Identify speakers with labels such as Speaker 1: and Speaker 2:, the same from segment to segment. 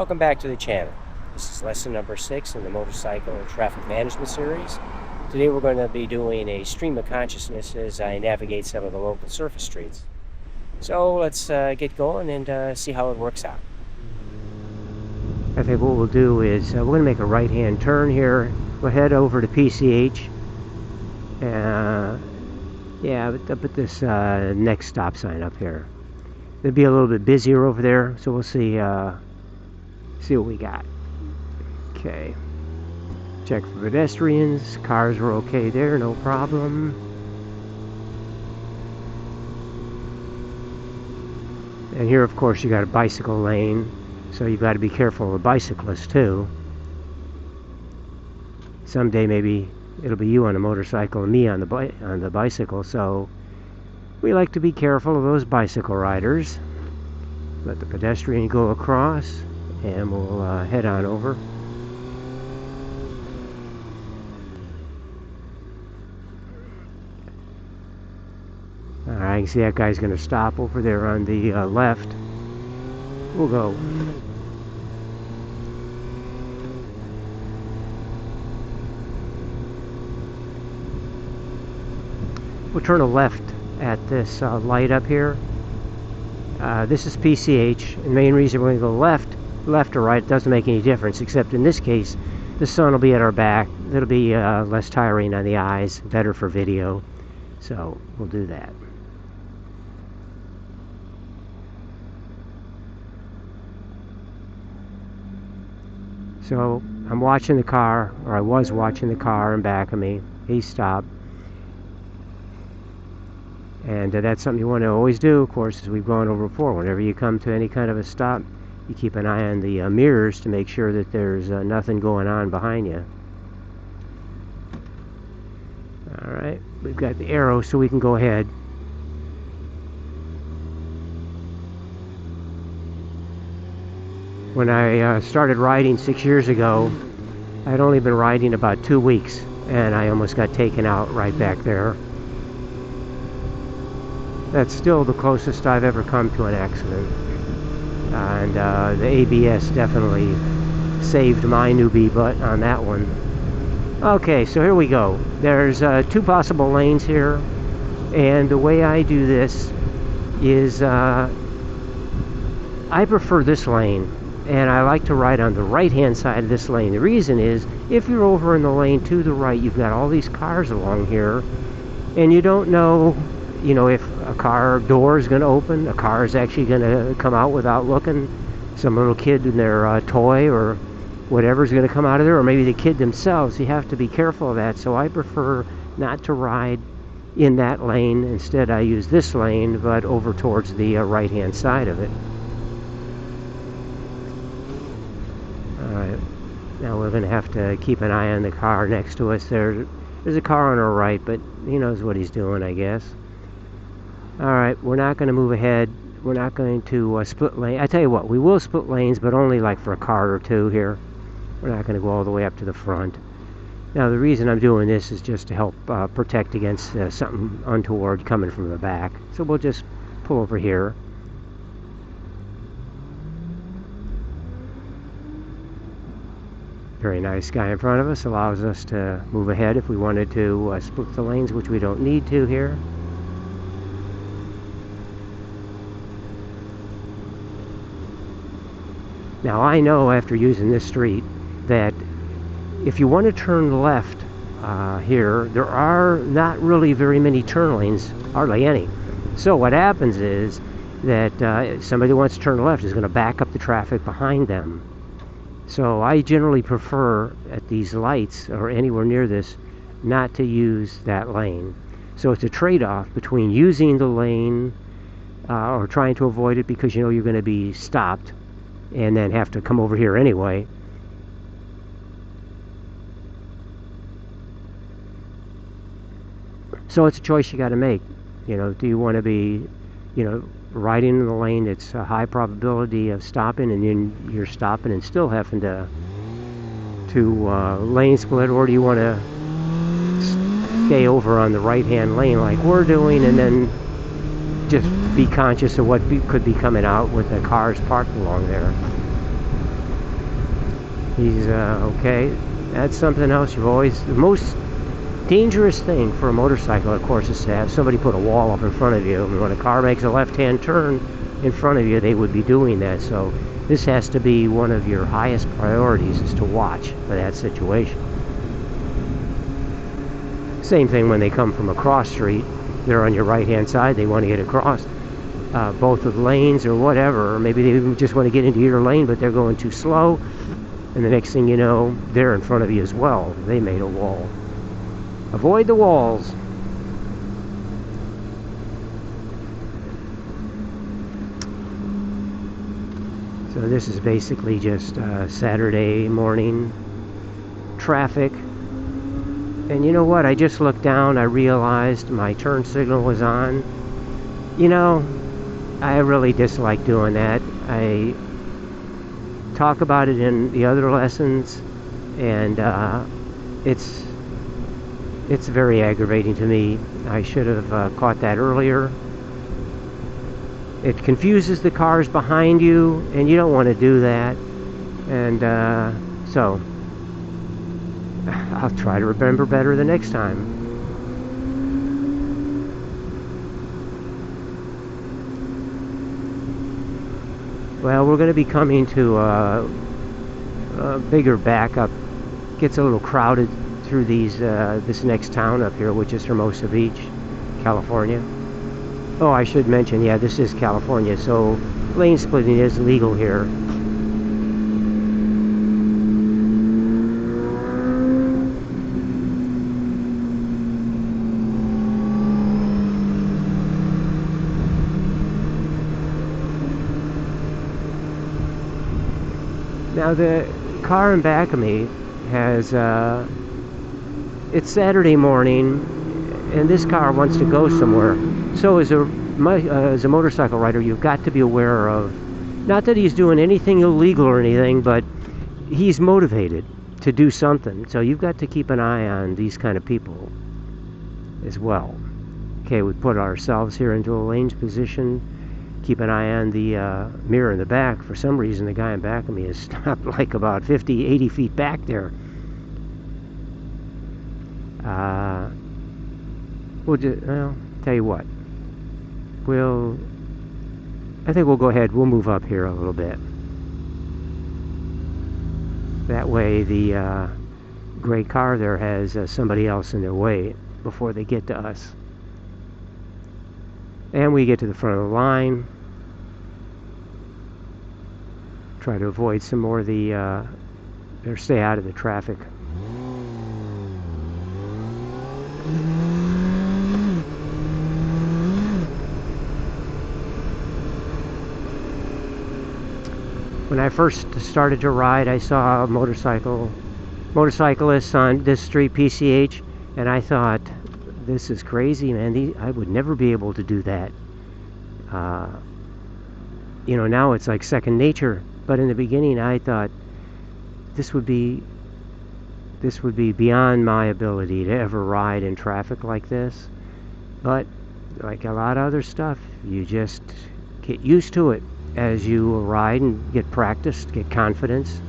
Speaker 1: Welcome back to the channel. This is lesson number 6 in the motorcycle and traffic management series. Today we're going to be doing a stream of consciousness as I navigate some of the local surface streets. So let's get going and see how it works out. I think what we'll do is we're going to make a right hand turn here. We'll head over to PCH. Yeah, but put this next stop sign up here. It'll be a little bit busier over there, so we'll see what we got. Okay. Check for pedestrians. Cars were okay there, no problem. And here, of course, you got a bicycle lane, so you've got to be careful of bicyclists too. Someday maybe it'll be you on a motorcycle and me on the bicycle, so we like to be careful of those bicycle riders. Let the pedestrian go across, and we'll head on over. Alright, you can see that guy's going to stop over there on the left. We'll go. We'll turn a left at this light up here. This is PCH, and the main reason we're going to go left or right, doesn't make any difference, except in this case the sun will be at our back. It'll be less tiring on the eyes, better for video, so we'll do that. So I'm watching the car, or I was watching the car in back of me. He stopped. And that's something you want to always do, of course, as we've gone over before. Whenever you come to any kind of a stop, you keep an eye on the mirrors to make sure that there's nothing going on behind you. Alright, we've got the arrow so we can go ahead. When I started riding 6 years ago, I'd only been riding about 2 weeks, and I almost got taken out right back there. That's still the closest I've ever come to an accident. And the ABS definitely saved my newbie butt on that one. Okay, so here we go. There's 2 possible lanes here. And the way I do this is I prefer this lane. And I like to ride on the right-hand side of this lane. The reason is, if you're over in the lane to the right, you've got all these cars along here. And you don't know, if a car door is going to open, a car is actually going to come out without looking, some little kid in their toy or whatever is going to come out of there, or maybe the kid themselves. You have to be careful of that, so I prefer not to ride in that lane. Instead, I use this lane, but over towards the right-hand side of it. Alright, now we're going to have to keep an eye on the car next to us. There's a car on our right, but he knows what he's doing, I guess. Alright, we're not going to move ahead. We're not going to split lane. I tell you what, we will split lanes, but only like for a car or two here. We're not going to go all the way up to the front. Now, the reason I'm doing this is just to help protect against something untoward coming from the back. So we'll just pull over here. Very nice guy in front of us. Allows us to move ahead if we wanted to split the lanes, which we don't need to here. Now, I know after using this street that if you want to turn left here, there are not really very many turn lanes, hardly any. So what happens is that somebody who wants to turn left is going to back up the traffic behind them. So I generally prefer at these lights or anywhere near this not to use that lane. So it's a trade-off between using the lane or trying to avoid it because you're going to be stopped and then have to come over here anyway. So it's a choice you got to make. Do you want to be, riding in the lane that's a high probability of stopping, and then you're stopping and still having to lane split, or do you want to stay over on the right-hand lane like we're doing, and then just be conscious of what could be coming out with the cars parked along there. He's okay. That's something else you've always... The most dangerous thing for a motorcycle, of course, is to have somebody put a wall up in front of you. And when a car makes a left-hand turn in front of you, they would be doing that. So this has to be one of your highest priorities, is to watch for that situation. Same thing when they come from a cross street. They're on your right-hand side. They want to get across both of lanes or whatever. Or maybe they just want to get into your lane, but they're going too slow. And the next thing you know, they're in front of you as well. They made a wall. Avoid the walls. So this is basically just Saturday morning traffic. And you know what? I just looked down. I realized my turn signal was on. You know, I really dislike doing that. I talk about it in the other lessons, and it's very aggravating to me. I should have caught that earlier. It confuses the cars behind you, and you don't want to do that. And so I'll try to remember better the next time. Well, we're going to be coming to a bigger backup. Gets a little crowded through these this next town up here, which is Hermosa Beach, California. Oh, I should mention, yeah, this is California, so lane splitting is legal here. Now the car in back of me has, it's Saturday morning, and this car wants to go somewhere. So as a motorcycle rider, you've got to be aware of, not that he's doing anything illegal or anything, but he's motivated to do something. So you've got to keep an eye on these kind of people as well. Okay, we put ourselves here into a lane's position. Keep an eye on the mirror in the back. For some reason, the guy in back of me is stopped like about 50, 80 feet back there. Well, tell you what. I think we'll go ahead. We'll move up here a little bit. That way, the gray car there has somebody else in their way before they get to us. And we get to the front of the line. Try to avoid some more of the, or stay out of the traffic. When I first started to ride, I saw motorcyclists on this street, PCH, and I thought, this is crazy, man. I would never be able to do that. You know, now it's like second nature. But in the beginning, I thought this would be beyond my ability to ever ride in traffic like this. But like a lot of other stuff, you just get used to it as you ride and get practiced, get confidence.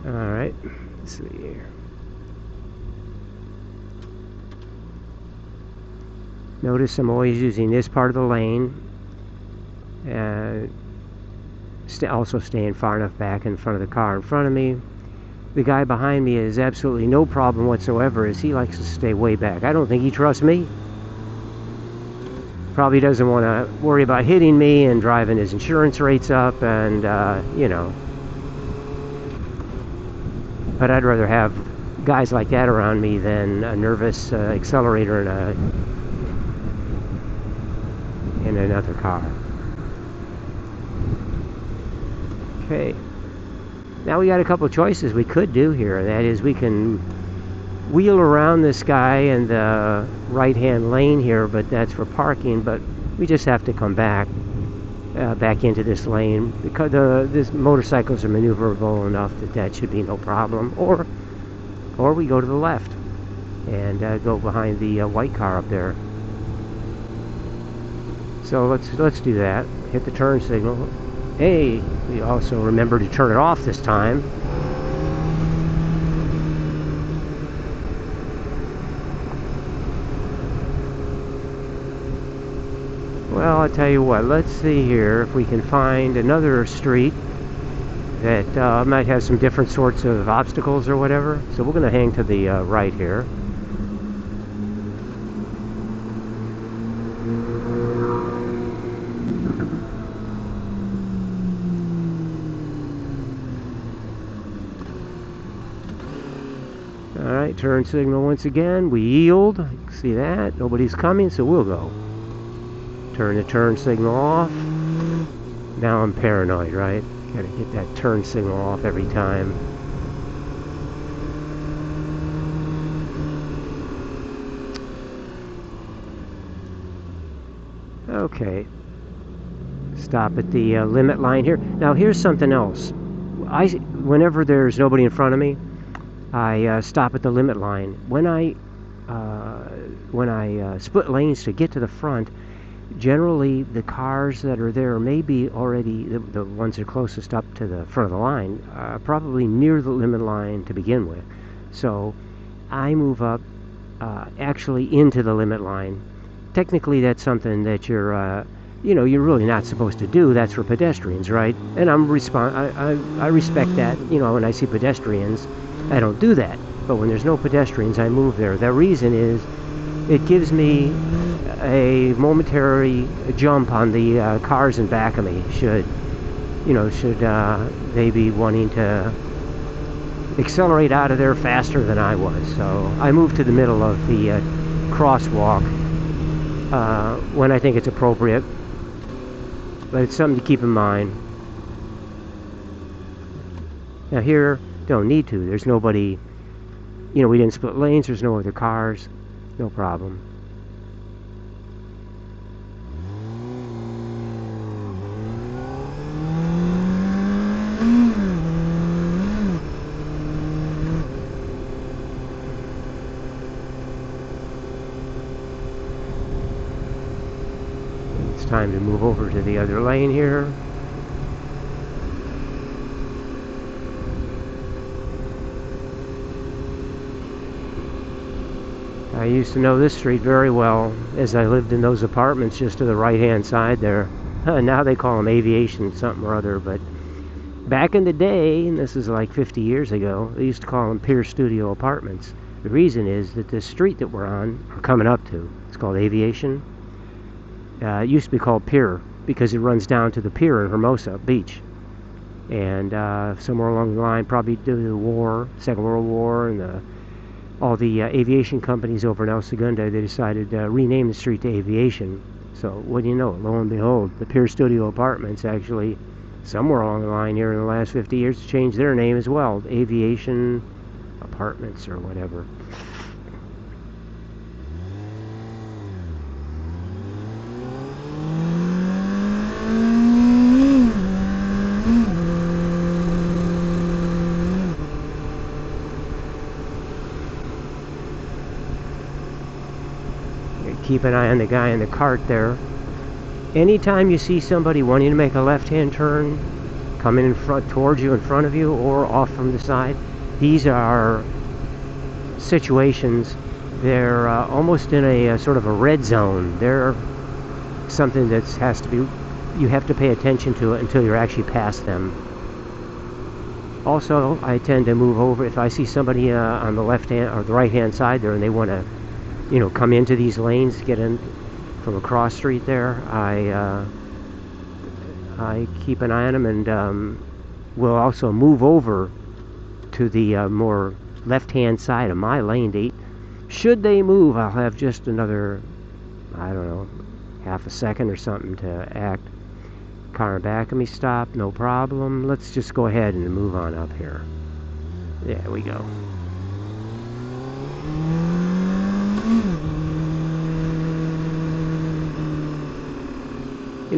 Speaker 1: Alright, let's see here. Notice I'm always using this part of the lane, and also staying far enough back in front of the car in front of me. The guy behind me has absolutely no problem whatsoever, as he likes to stay way back. I don't think he trusts me. Probably doesn't want to worry about hitting me and driving his insurance rates up, and you know. But I'd rather have guys like that around me than a nervous accelerator in another car. Okay. Now we got a couple choices we could do here. That is, we can wheel around this guy in the right-hand lane here, but that's for parking. But we just have to come back into this lane, because these motorcycles are maneuverable enough that should be no problem. Or or we go to the left and go behind the white car up there. So let's do that. Hit the turn signal. Hey, we also remember to turn it off this time. Well, I'll tell you what, let's see here if we can find another street that might have some different sorts of obstacles or whatever. So we're going to hang to the right here. Alright, turn signal once again. We yield. See that? Nobody's coming, so we'll go. Turn the turn signal off. Now I'm paranoid, right? Gotta get that turn signal off every time. Okay. Stop at the limit line here. Now here's something else. Whenever there's nobody in front of me, I stop at the limit line. When I split lanes to get to the front, generally the cars that are there may be already, the ones that are closest up to the front of the line, probably near the limit line to begin with. So I move up actually into the limit line. Technically that's something that you're really not supposed to do. That's for pedestrians, right? And I respect that. When I see pedestrians, I don't do that. But when there's no pedestrians, I move there. The reason is it gives me a momentary jump on the cars in back of me should they be wanting to accelerate out of there faster than I was. So I move to the middle of the crosswalk when I think it's appropriate, but it's something to keep in mind. Now here, don't need to. There's nobody, we didn't split lanes. There's no other cars. No problem. It's time to move over to the other lane here. I used to know this street very well as I lived in those apartments just to the right hand side there. Now they call them Aviation something or other, but back in the day, and this is like 50 years ago, they used to call them Pier Studio Apartments. The reason is that this street that we're on, or coming up to, it's called Aviation. It used to be called Pier because it runs down to the pier in Hermosa Beach. And somewhere along the line, probably due to the war, Second World War, and all the aviation companies over in El Segundo, they decided to rename the street to Aviation. So what do you know, lo and behold, the Pier Studio Apartments actually, somewhere along the line here in the last 50 years, changed their name as well, Aviation Apartments or whatever. Keep an eye on the guy in the cart there. Anytime you see somebody wanting to make a left-hand turn, coming in front towards you, in front of you, or off from the side, these are situations. They're almost in a sort of a red zone. They're something that has to be, you have to pay attention to it until you're actually past them. Also, I tend to move over if I see somebody on the left hand or the right hand side there and they want to come into these lanes, get in from a cross street there. I keep an eye on them and will also move over to the more left-hand side of my lane. Should they move, I'll have just another, I don't know, half a second or something to act. Car in back of me stop, no problem. Let's just go ahead and move on up here. There we go.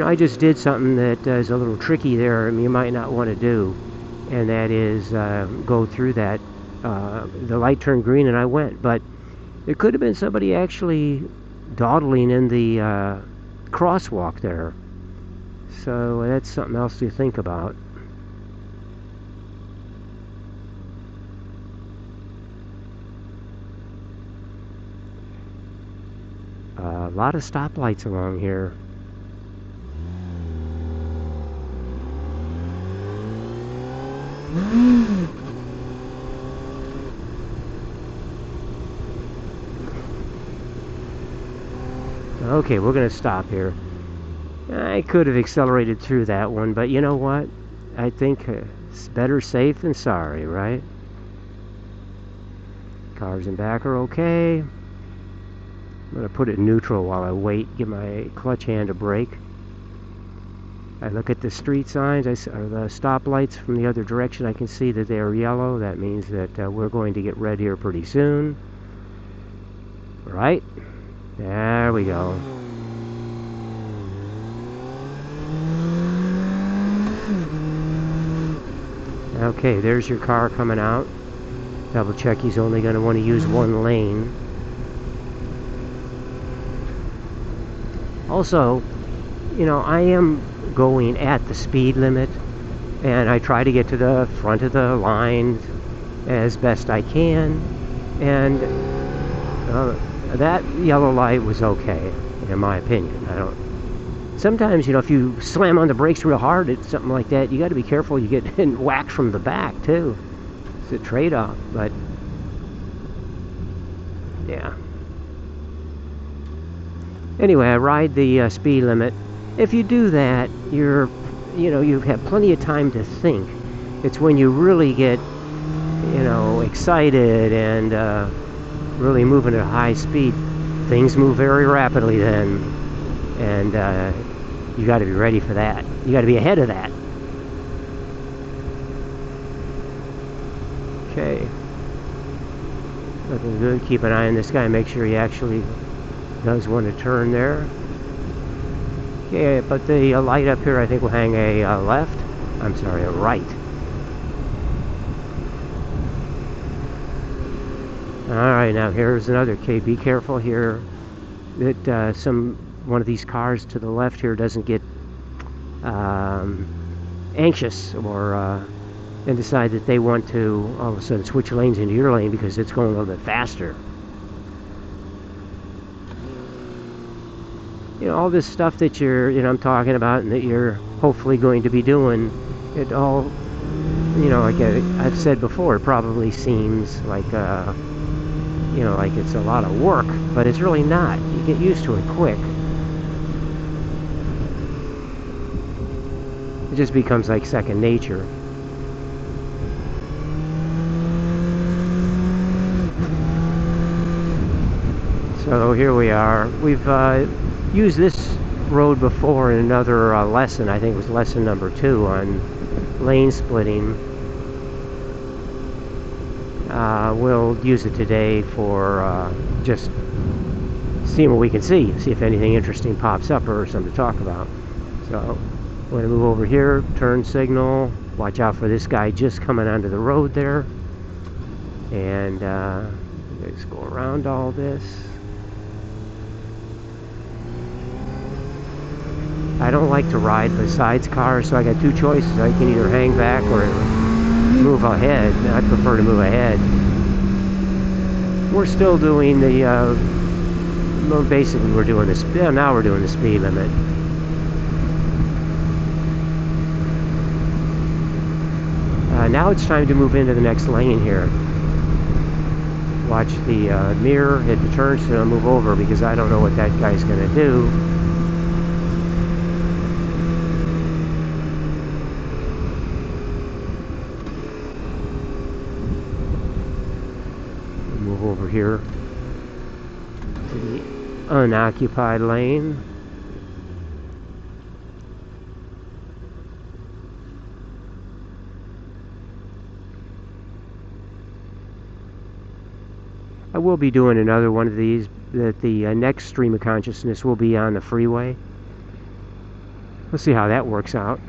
Speaker 1: I just did something that is a little tricky there and you might not want to do, and that is go through that The light turned green and I went, but it could have been somebody actually dawdling in the crosswalk there. So that's something else to think about. A lot of stoplights along here. Okay, we're going to stop here. I could have accelerated through that one, but you know what? I think it's better safe than sorry, right? Cars in back are okay. I'm going to put it in neutral while I wait, give my clutch hand a break. I look at the street signs, or the stoplights from the other direction. I can see that they are yellow. That means that we're going to get red here pretty soon. Right? There we go. Okay, there's your car coming out. Double check he's only going to want to use one lane. Also, you know, I am going at the speed limit, and I try to get to the front of the line as best I can, and that yellow light was okay, in my opinion. Sometimes, you know, if you slam on the brakes real hard at something like that, you got to be careful you get whacked from the back too. It's a trade-off, but yeah. Anyway, I ride the speed limit. If you do that, you have plenty of time to think. It's when you really get, excited and really moving at high speed, things move very rapidly then, and you got to be ready for that. You got to be ahead of that. Okay, looking good. Keep an eye on this guy. Make sure he actually does want to turn there. Okay, but the light up here, I think, will hang a left. I'm sorry, a right. Alright, now here's another K. Be careful here that one of these cars to the left here doesn't get anxious or and decide that they want to all of a sudden switch lanes into your lane because it's going a little bit faster. All this stuff that I'm talking about and that you're hopefully going to be doing, it all, like I've said before, it probably seems like, like it's a lot of work, but it's really not. You get used to it quick. It just becomes like second nature. So here we are. We've used this road before in another lesson. I think it was lesson number 2 on lane splitting. We'll use it today for just seeing what we can see if anything interesting pops up or something to talk about. So I'm going to move over here, turn signal, watch out for this guy just coming onto the road there, and let's go around all this. I don't like to ride besides cars, so I got 2 choices. I can either hang back or move ahead. I prefer to move ahead. We're still doing the, basically we're doing this, now we're doing the speed limit. Now it's time to move into the next lane here. Watch the mirror, hit the turn signal, move over because I don't know what that guy's going to do. Move over here to the unoccupied lane. I will be doing another one of these, that the next stream of consciousness will be on the freeway. We'll see how that works out.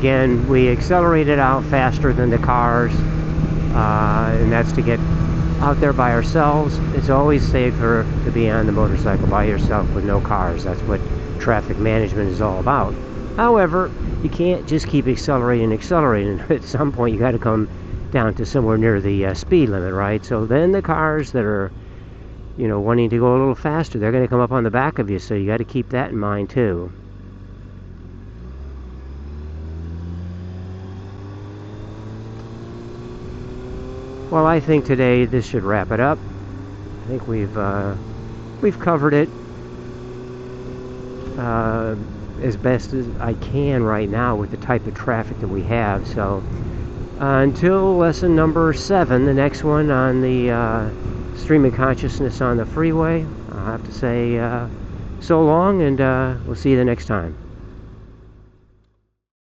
Speaker 1: again, we accelerated out faster than the cars, and that's to get out there by ourselves. It's always safer to be on the motorcycle by yourself with no cars. That's what traffic management is all about. However, you can't just keep accelerating. At some point, you got to come down to somewhere near the speed limit, right? So then the cars that are, wanting to go a little faster, they're going to come up on the back of you, so you got to keep that in mind too. Well, I think today this should wrap it up. I think we've covered it as best as I can right now with the type of traffic that we have. So until lesson number 7, the next one on the stream of consciousness on the freeway, I'll have to say so long, and we'll see you the next time.